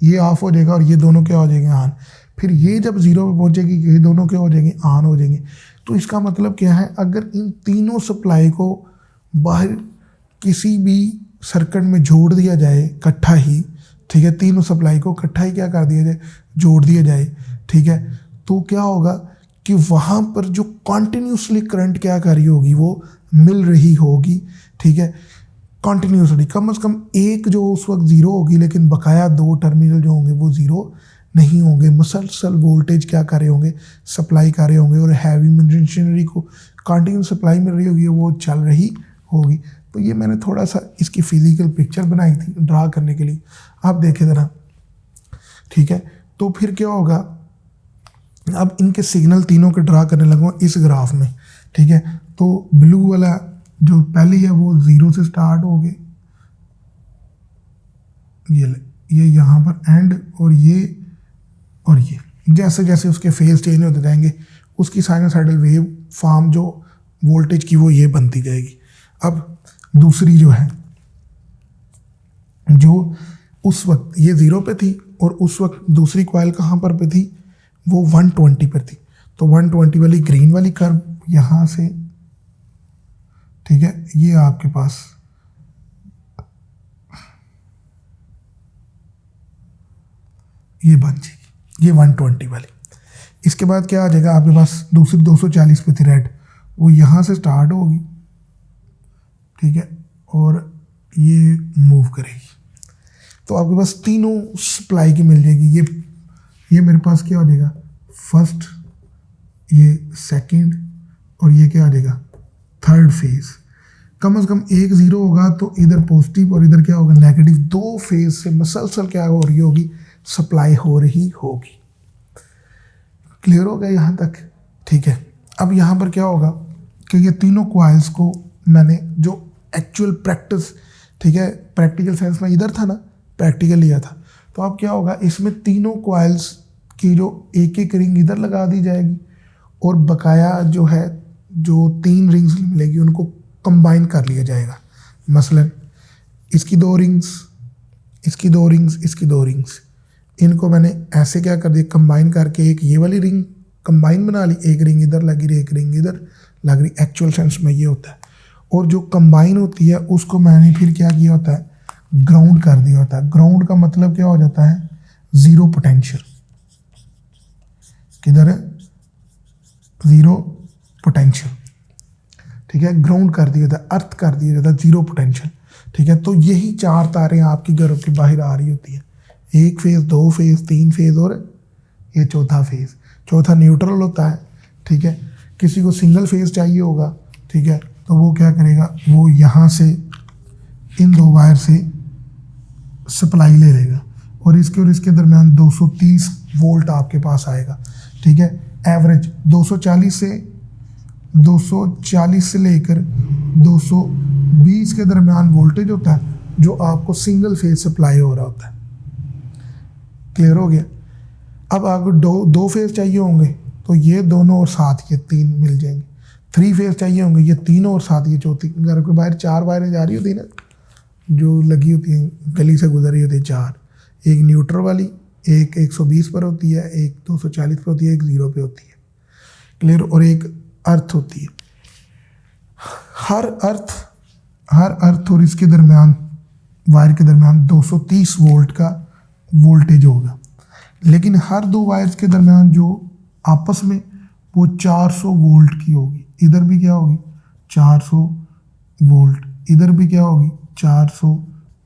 Speaker 1: ये ऑफ हो जाएगा और ये दोनों क्या हो जाएंगे, ऑन। फिर ये जब 0 पे पहुंचेगी, ये दोनों क्या हो जाएंगे, ऑन हो जाएंगे। तो इसका मतलब क्या है, अगर इन तीनों सप्लाई को बाहर किसी भी सर्किट में जोड़ दिया जाए इकट्ठा ही, ठीक है, तीनों सप्लाई को इकट्ठा ही क्या कर दिया जाए, जोड़ दिया जाए, ठीक है, तो क्या होगा कि वहाँ पर जो कॉन्टिन्यूसली करंट क्या कर रही होगी, वो मिल रही होगी, ठीक है, कॉन्टिन्यूसली। कम से कम एक जो उस वक्त 0 होगी, लेकिन बकाया 2 टर्मिनल जो होंगे वो 0 नहीं होंगे। मसलसल वोल्टेज क्या कर रहे होंगे, सप्लाई कर रहे होंगे, और हैवी मशीनरी को कंटिन्यू सप्लाई मिल रही होगी, वो चल रही होगी। तो ये मैंने थोड़ा सा इसकी फिजिकल पिक्चर बनाई थी ड्रा करने के लिए, आप देखें ज़रा, ठीक है। तो फिर क्या होगा, अब इनके सिग्नल तीनों के ड्रा करने लगूँगा इस ग्राफ में, ठीक है। तो ब्लू वाला जो पहली है वो 0 से स्टार्ट हो गए, ये यहाँ पर एंड, और ये जैसे जैसे उसके फेज चेंज होते जाएंगे उसकी साइनोसाइडल वेव फॉर्म जो वोल्टेज की वो ये बनती जाएगी। अब दूसरी जो है, जो उस वक्त ये 0 पे थी और उस वक्त दूसरी कॉइल कहाँ पर पे थी, वो 120 पर थी। तो 120 वाली ग्रीन वाली कर्व यहाँ से, ठीक है, ये आपके पास ये बन जाएगी, ये 120 वाली। इसके बाद क्या आ जाएगा आपके पास, दूसरी 240 पे थी रेड, वो यहाँ से स्टार्ट होगी, ठीक है, और ये मूव करेगी। तो आपके पास तीनों सप्लाई की मिल जाएगी। ये मेरे पास क्या हो जाएगा, फर्स्ट, ये सेकंड, और ये क्या आ जाएगा, थर्ड फेज। कम से कम एक 0 होगा तो इधर पॉजिटिव और इधर क्या होगा, नेगेटिव। 2 फेज से मसलसल क्या हो रही होगी, सप्लाई हो रही होगी। क्लियर हो गया यहाँ तक, ठीक है। अब यहाँ पर क्या होगा कि ये तीनों कॉइल्स को मैंने जो एक्चुअल प्रैक्टिस, ठीक है, प्रैक्टिकल सेंस में इधर था ना, प्रैक्टिकल लिया था, तो अब क्या होगा, इसमें तीनों कॉइल्स की जो एक एक रिंग इधर लगा दी जाएगी और बकाया जो है, जो 3 रिंग्स मिलेगी उनको कंबाइन कर लिया जाएगा। मसलन इसकी 2 रिंग्स, इसकी 2 रिंग्स, इसकी 2 रिंग्स, इनको मैंने ऐसे क्या कर दिया, कंबाइन करके एक ये वाली रिंग कंबाइन बना ली, एक रिंग इधर लगी रही, एक रिंग इधर लग रही। एक्चुअल सेंस में ये होता है। और जो कंबाइन होती है उसको मैंने फिर क्या किया होता है, ग्राउंड कर दिया होता है। ग्राउंड का मतलब क्या हो जाता है, 0 पोटेंशियल। किधर है, 0 पोटेंशियल, ठीक है, ग्राउंड कर दिया जाता है, अर्थ कर दिया जाता है, 0 पोटेंशियल, ठीक है। तो यही 4 तारें आपकी घरों के बाहर आ रही होती है, 1 फेज, 2 फेज, 3 फेज और ये चौथा फेज। चौथा न्यूट्रल होता है, ठीक है। किसी को सिंगल फेज चाहिए होगा, ठीक है, तो वो क्या करेगा, वो यहाँ से इन 2 वायर से सप्लाई ले लेगा और इसके दरमियान 230 वोल्ट आपके पास आएगा, ठीक है। एवरेज 240 से लेकर 220 के दरमियान वोल्टेज होता है जो आपको सिंगल फेज सप्लाई हो रहा होता है। क्लियर हो गया। अब आपको दो फेज चाहिए होंगे तो ये दोनों और साथ ये 3 मिल जाएंगे। 3 फेज चाहिए होंगे, ये तीनों और साथ ये चौथी। घर के बाहर 4 वायरें जा रही होती है ना, जो लगी होती हैं, गली से गुजर रही होती है 4, एक न्यूट्रल वाली, एक 120 पर होती है, एक 240 पर होती है, एक 0 पे होती है। क्लियर। और एक अर्थ होती है। हर अर्थ और इसके दरमियान, वायर के दरमियान 230 वोल्ट का वोल्टेज होगा। लेकिन हर 2 वायर्स के दरमियान जो आपस में वो 400 वोल्ट की होगी। इधर भी क्या होगी, 400 वोल्ट, इधर भी क्या होगी, 400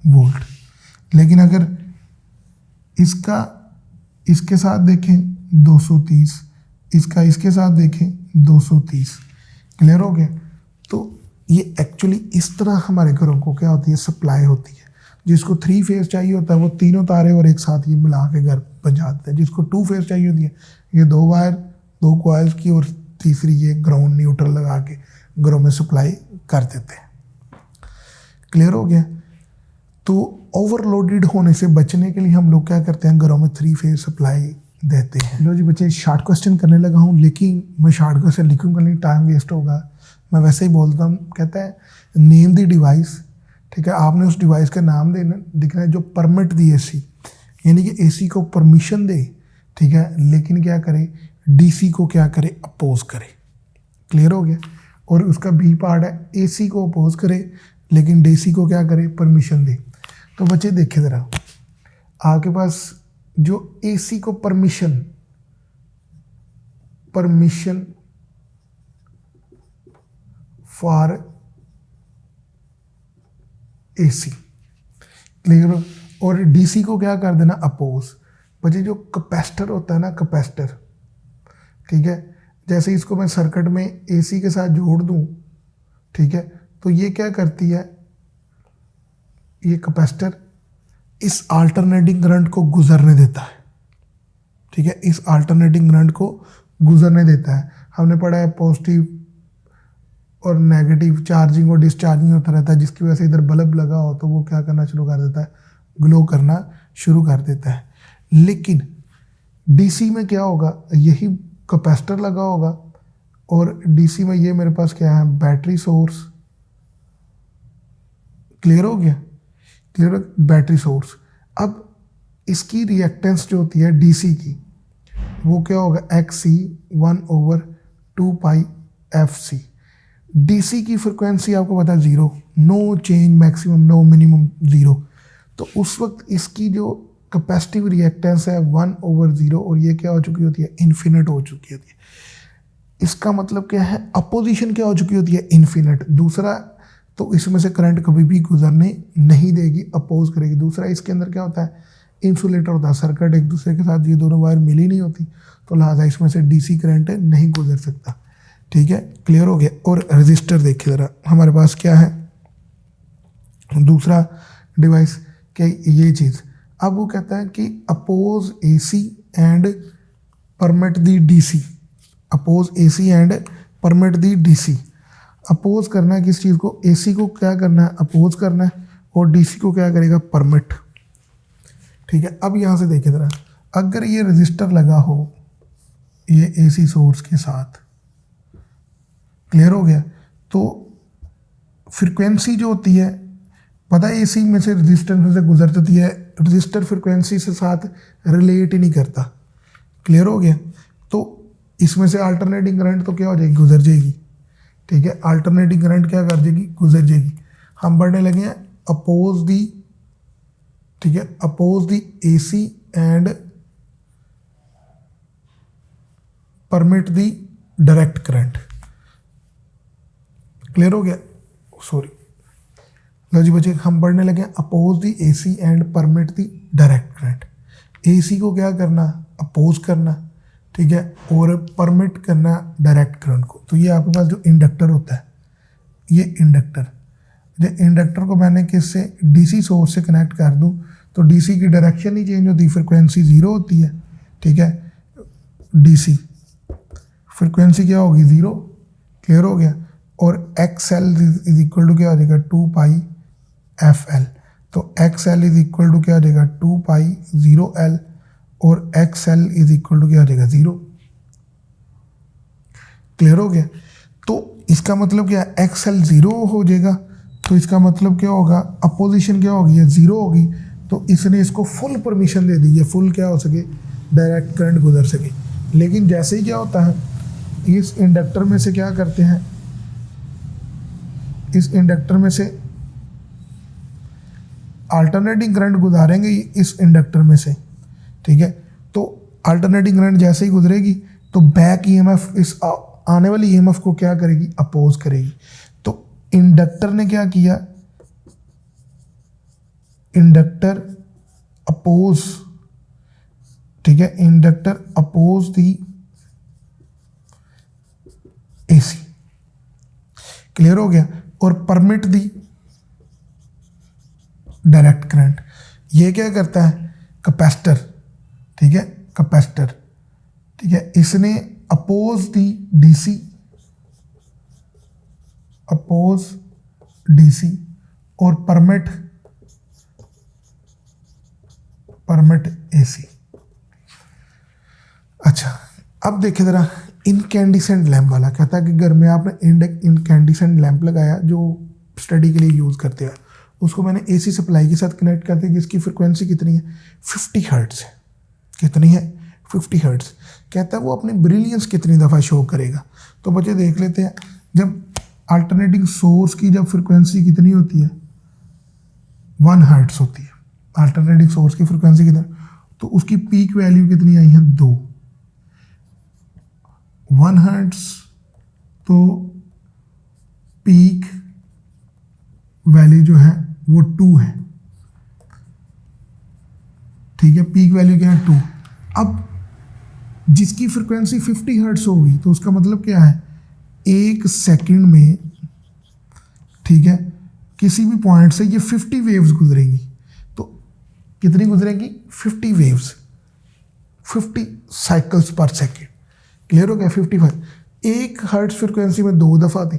Speaker 1: वोल्ट। लेकिन अगर इसका इसके साथ देखें 230, इसका इसके साथ देखें 230। क्लियर हो गया। तो ये एक्चुअली इस तरह हमारे घरों को क्या होती है, सप्लाई होती है। जिसको 3 फेज चाहिए होता है वो तीनों तारे और एक साथ ये मिला के घर पहुँचाते हैं। जिसको 2 फेज चाहिए होती है, ये 2 वायर 2 कॉइल्स की और तीसरी ये ग्राउंड न्यूट्रल लगा के घरों में सप्लाई कर देते हैं। क्लियर हो गया। तो ओवरलोडेड होने से बचने के लिए हम लोग क्या करते हैं, घरों में 3 फेज सप्लाई देते हैं। लो जी बच्चे, शार्ट क्वेश्चन करने लगा हूँ, लेकिन मैं शार्ट क्वेश्चन लिखूंगा नहीं, टाइम वेस्ट होगा। मैं वैसे ही बोलता हूँ, कहता है नेम द डिवाइस, ठीक है। आपने उस डिवाइस का नाम देना दिखना है जो परमिट दी एसी, यानी कि एसी को परमिशन दे, ठीक है, लेकिन क्या करे, डीसी को क्या करे, अपोज करे। क्लियर हो गया। और उसका बी पार्ट है, एसी को अपोज करे लेकिन डीसी को क्या करे, परमिशन दे। तो बच्चे देखे ज़रा, आपके पास जो एसी को परमिशन फॉर एसी, क्लियर, और डीसी को क्या कर देना, अपोज। बच्चे जो कैपेसिटर होता है ना, कैपेसिटर, ठीक है, जैसे इसको मैं सर्किट में एसी के साथ जोड़ दूं, ठीक है, तो ये क्या करती है, ये कैपेसिटर इस अल्टरनेटिंग करंट को गुजरने देता है, ठीक है, इस अल्टरनेटिंग करंट को गुजरने देता है। हमने पढ़ा है पॉजिटिव और नेगेटिव चार्जिंग और डिस्चार्जिंग होता रहता है, जिसकी वजह से इधर बल्ब लगा हो तो वो क्या करना शुरू कर देता है, ग्लो करना शुरू कर देता है। लेकिन डीसी में क्या होगा, यही कैपेसिटर लगा होगा और डीसी में ये मेरे पास क्या है, बैटरी सोर्स। क्लियर हो गया, क्लियर, बैटरी सोर्स। अब इसकी रिएक्टेंस जो होती है डीसी की, वो क्या होगा, XC 1/2 पाई FC। डीसी की फ्रिक्वेंसी आपको पता है 0, no change, maximum no, minimum 0। तो उस वक्त इसकी जो कैपेसिटिव रिएक्टेंस है 1/0, और ये क्या हो चुकी होती है, इन्फिनिट हो चुकी होती है। इसका मतलब क्या है, अपोजिशन क्या हो चुकी होती है, इन्फिनिट। दूसरा, तो इसमें से करंट कभी भी गुजरने नहीं देगी, अपोज करेगी। दूसरा, इसके अंदर क्या होता है, इंसुलेटर होता है, सर्किट एक दूसरे के साथ, ये दोनों वायर मिली नहीं होती, तो लिहाजा इसमें से डीसी करंट नहीं गुजर सकता, ठीक है। क्लियर हो गया। और रजिस्टर देखिए ज़रा, हमारे पास क्या है, दूसरा डिवाइस, क्या ये चीज़। अब वो कहता है कि oppose AC and permit the DC, oppose AC and permit the DC. Oppose करना है किस चीज़ को, एसी को क्या करना है, अपोज करना है, और डीसी को क्या करेगा, परमिट, ठीक है। अब यहाँ से देखिए ज़रा, अगर ये रजिस्टर लगा हो ये एसी सोर्स के साथ, क्लियर हो गया, तो फ्रिक्वेंसी जो होती है, पता है एसी में से रजिस्टेंस में से गुजरती है, रजिस्टर फ्रिक्वेंसी से साथ रिलेट ही नहीं करता। क्लियर हो गया। तो इसमें से अल्टरनेटिंग करंट तो क्या हो जाएगी, गुजर जाएगी, ठीक है, अल्टरनेटिंग करंट क्या कर जाएगी, गुजर जाएगी। हम पढ़ने लगे हैं अपोज दी, ठीक है, oppose the AC and permit the direct current. Clear हो गया, सॉरी, लो जी बच्चे, हम पढ़ने लगे oppose the AC and permit the direct current. AC को क्या करना, अपोज करना, ठीक है, और परमिट करना डायरेक्ट करंट को। तो ये आपके पास जो इंडक्टर होता है, ये इंडक्टर, जो इंडक्टर को मैंने किससे, डीसी सोर्स से कनेक्ट कर दूं, तो डीसी की डायरेक्शन नहीं चेंज होती, फ्रिक्वेंसी 0 होती है, ठीक है, डीसी फ्रिक्वेंसी क्या होगी, 0। क्लियर हो गया। और XL इज इक्वल टू क्या हो जाएगा, 2 पाई FL। तो XL इज इक्वल टू क्या हो जाएगा, 2 पाई 0L, और XL इज इक्वल टू क्या हो जाएगा, 0। क्लियर हो गया। तो इसका मतलब क्या है, XL 0 हो जाएगा, तो इसका मतलब क्या होगा, अपोजिशन क्या होगी, 0 होगी, तो इसने इसको फुल परमिशन दे दी है, फुल क्या हो सके, डायरेक्ट करंट गुजर सके। लेकिन जैसे ही क्या होता है, इस इंडक्टर में से क्या करते हैं, इस इंडक्टर में से अल्टरनेटिंग करंट गुजारेंगे इस इंडक्टर में से, ठीक है। तो अल्टरनेटिंग करंट जैसे ही गुजरेगी तो बैक ईएमएफ इस आने वाली ईएमएफ को क्या करेगी, अपोज करेगी। तो इंडक्टर ने क्या किया, इंडक्टर अपोज, ठीक है, inductor oppose the AC. Clear हो गया। और परमिट दी डायरेक्ट करंट। ये क्या करता है, कैपेसिटर, ठीक है, कैपेसिटर, ठीक है, इसने अपोज दी डीसी, अपोज डीसी, और परमिट परमिट AC। अच्छा, अब देखें ज़रा इनकैंडिसेंट लैंप वाला। कहता है कि घर में आपने इनकैंडिसेंट लैंप लगाया जो स्टडी के लिए यूज़ करते हैं, उसको मैंने AC सप्लाई के साथ कनेक्ट कर दी जिसकी फ्रिक्वेंसी कितनी है 50 हर्ट्ज़ है। कितनी है 50 हर्ट्ज़। कहता है वो अपनी ब्रिलियंस कितनी दफ़ा शो करेगा। तो बच्चे देख लेते हैं, जब अल्टरनेटिंग सोर्स की जब फ्रिक्वेंसी कितनी होती है 1 हर्ट्ज़ होती है, अल्टरनेटिंग सोर्स की फ्रिक्वेंसी कितनी, तो उसकी पीक वैल्यू कितनी आई है 2। 1 हर्ट्ज़ तो पीक वैल्यू जो है वो 2 है। ठीक है, पीक वैल्यू क्या है 2। अब जिसकी फ्रिक्वेंसी 50 हर्ट्ज़ होगी तो उसका मतलब क्या है, 1 सेकंड में, ठीक है, किसी भी पॉइंट से ये 50 वेव्स गुजरेंगी। तो कितनी गुजरेंगी 50 वेव्स, 50 साइकिल्स पर सेकंड। क्लियर हो गया। 55 1 हर्ट्ज़ फ्रिक्वेंसी में 2 दफ़ा थी।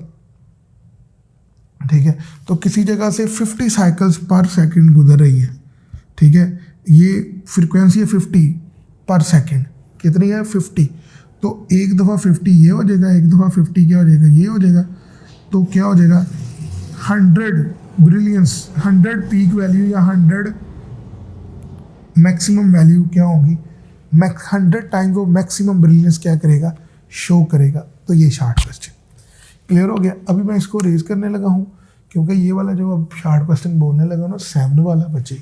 Speaker 1: ठीक है, तो किसी जगह से 50 साइकिल्स पर सेकंड गुजर रही है। ठीक है, ये फ्रिक्वेंसी है 50 पर सेकंड। कितनी है 50। तो एक दफ़ा 50 ये हो जाएगा, एक दफ़ा 50 क्या हो जाएगा ये हो जाएगा। तो क्या हो जाएगा 100 ब्रिलियंस, 100 पीक वैल्यू या 100 मैक्सिमम वैल्यू क्या होगी, 100 टाइम्स वो मैक्सिमम ब्रिलियंस क्या करेगा, शो करेगा। तो ये शार्ट क्वेश्चन क्लियर हो गया। अभी मैं इसको रेज करने लगा हूँ क्योंकि ये वाला जो अब शार्ट क्वेश्चन बोलने लगा ना 7 वाला बच्चे,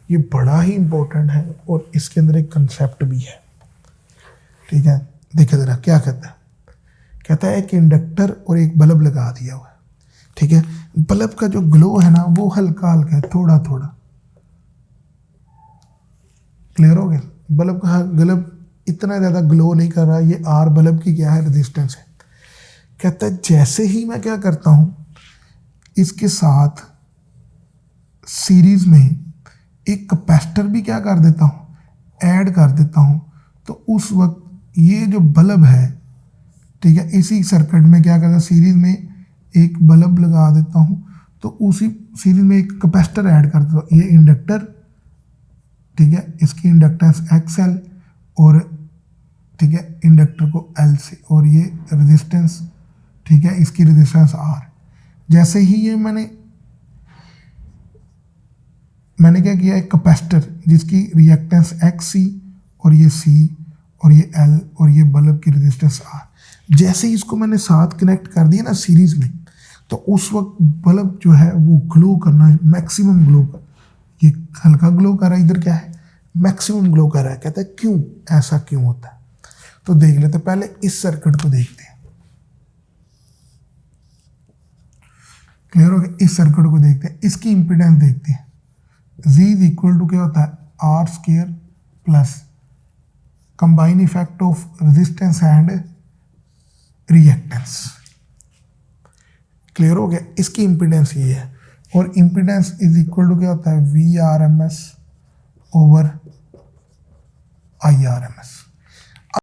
Speaker 1: ये बड़ा ही इंपॉर्टेंट है और इसके अंदर एक कंसेप्ट भी है। ठीक है, देखिए ज़रा क्या कहता है। कहता है एक इंडक्टर और एक बल्ब लगा दिया हुआ है। ठीक है, बल्ब का जो ग्लो है ना वो हल्का हल्का है, थोड़ा थोड़ा। क्लियर हो गया। बल्ब इतना ज़्यादा ग्लो नहीं कर रहा। ये आर बल्ब की क्या है, रेजिस्टेंस है। कहता है जैसे ही मैं क्या करता हूँ, इसके साथ सीरीज में एक कैपेसिटर भी क्या कर देता हूँ, ऐड कर देता हूँ, तो उस वक्त ये जो बल्ब है, ठीक है, इसी सर्किट में क्या करता हूँ, सीरीज में एक बल्ब लगा देता हूँ, तो उसी सीरीज में एक कैपेसिटर ऐड कर देता हूँ। ये इंडक्टर, ठीक है, इसकी इंडक्टेंस XL और ठीक है इंडक्टर को L से, और ये रेजिस्टेंस, ठीक है, इसकी रेजिस्टेंस R। जैसे ही ये मैंने क्या किया, एक कैपेसिटर जिसकी रिएक्टेंस XC और ये C और ये L और ये बल्ब की रेजिस्टेंस R, जैसे ही इसको मैंने साथ कनेक्ट कर दिया ना सीरीज में, तो उस वक्त बल्ब जो है वो ग्लो करना, मैक्सिमम ग्लो कर, ये हल्का ग्लो कर रहा है, इधर क्या है मैक्सिमम ग्लो कर रहा है। कहता है क्यों, ऐसा क्यों होता है। तो देख लेते, पहले इस सर्किट को देखते हैं। क्लियर हो गया। इस सर्किट को देखते हैं, इसकी इंपीडेंस देखते हैं। Z इज इक्वल टू क्या होता है, R square plus combine effect of resistance and reactance. Clear हो गया। इसकी इंपीडेंस ये है, और इंपीडेंस इज इक्वल टू क्या होता है, VRMS ओवर IRMS।